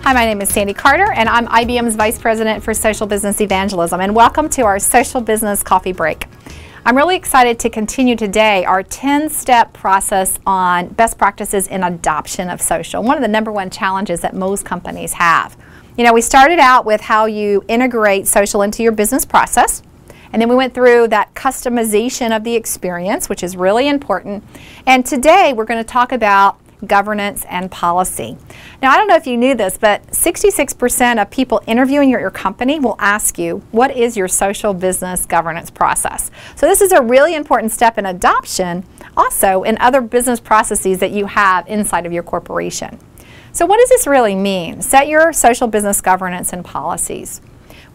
Hi, my name is Sandy Carter, and I'm IBM's Vice President for Social Business Evangelism, and welcome to our Social Business Coffee Break. I'm really excited to continue today our 10-step process on best practices in adoption of social, one of the #1 challenges that most companies have. You know, we started out with how you integrate social into your business process, and then we went through that customization of the experience, which is really important, and today we're going to talk about governance and policy. Now, I don't know if you knew this, but 66% of people interviewing your company will ask you, what is your social business governance process? So this is a really important step in adoption, also in other business processes that you have inside of your corporation. So what does this really mean? Set your social business governance and policies.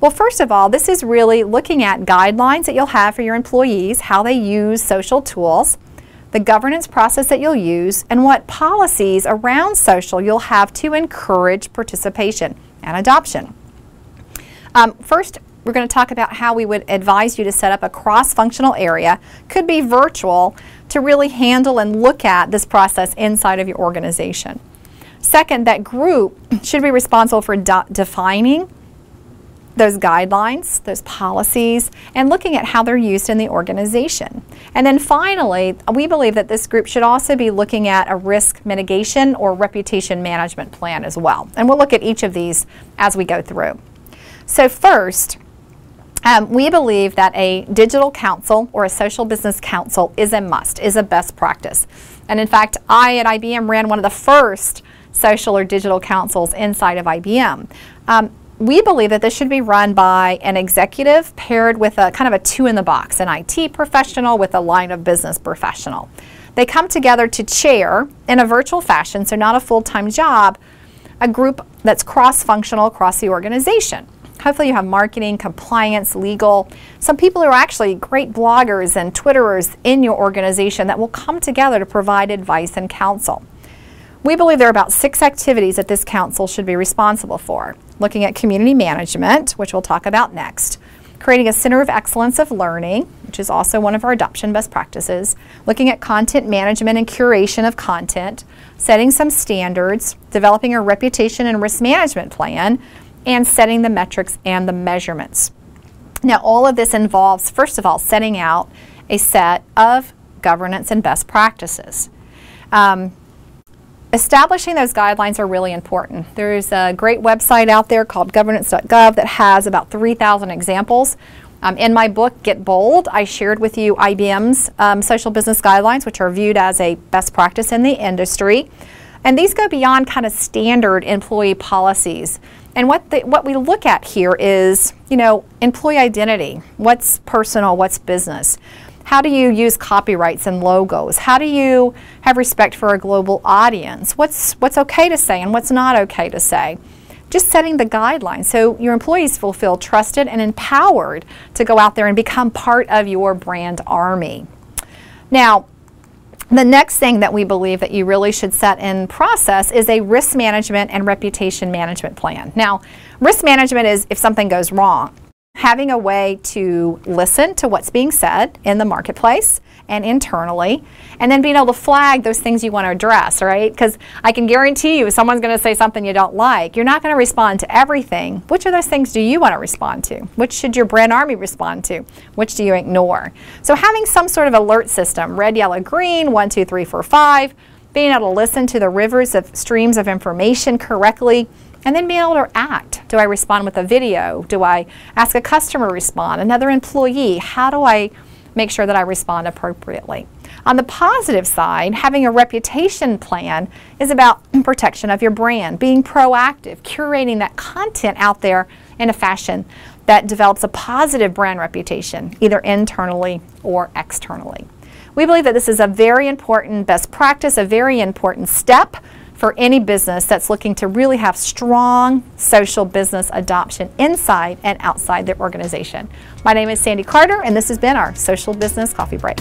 Well, first of all, this is really looking at guidelines that you'll have for your employees, how they use social tools, the governance process that you'll use, and what policies around social you'll have to encourage participation and adoption. First, we're going to talk about how we would advise you to set up a cross-functional area, could be virtual, to really handle and look at this process inside of your organization. Second, that group should be responsible for defining those guidelines, those policies, and looking at how they're used in the organization. And then finally, we believe that this group should also be looking at a risk mitigation or reputation management plan as well. And we'll look at each of these as we go through. So first, we believe that a digital council or a social business council is a must, is a best practice. And in fact, I at IBM ran one of the first social or digital councils inside of IBM. We believe that this should be run by an executive paired with a kind of a two-in-the-box, an IT professional with a line of business professional. They come together to chair in a virtual fashion, so not a full-time job, a group that's cross-functional across the organization. Hopefully you have marketing, compliance, legal, some people who are actually great bloggers and Twitterers in your organization that will come together to provide advice and counsel. We believe there are about 6 activities that this council should be responsible for. Looking at community management, which we'll talk about next. Creating a center of excellence of learning, which is also one of our adoption best practices. Looking at content management and curation of content. Setting some standards. Developing a reputation and risk management plan. And setting the metrics and the measurements. Now, all of this involves, first of all, setting out a set of governance and best practices. Establishing those guidelines are really important. There's a great website out there called governance.gov that has about 3,000 examples. In my book, Get Bold, I shared with you IBM's social business guidelines, which are viewed as a best practice in the industry. And these go beyond kind of standard employee policies. And what we look at here is, you know, employee identity. What's personal, what's business? How do you use copyrights and logos? How do you have respect for a global audience? What's okay to say and what's not okay to say? Just setting the guidelines so your employees will feel trusted and empowered to go out there and become part of your brand army. Now, the next thing that we believe that you really should set in process is a risk management and reputation management plan. Now, risk management is if something goes wrong. Having a way to listen to what's being said in the marketplace and internally, and then being able to flag those things you want to address, right? Because I can guarantee you if someone's going to say something you don't like, you're not going to respond to everything. Which of those things do you want to respond to? Which should your brand army respond to? Which do you ignore? So having some sort of alert system, red, yellow, green, 1, 2, 3, 4, 5, being able to listen to the rivers of streams of information correctly, and then being able to act. Do I respond with a video? Do I ask a customer to respond? Another employee? How do I make sure that I respond appropriately? On the positive side, having a reputation plan is about protection of your brand, being proactive, curating that content out there in a fashion that develops a positive brand reputation, either internally or externally. We believe that this is a very important best practice, a very important step for any business that's looking to really have strong social business adoption inside and outside their organization. My name is Sandy Carter, and this has been our Social Business Coffee Break.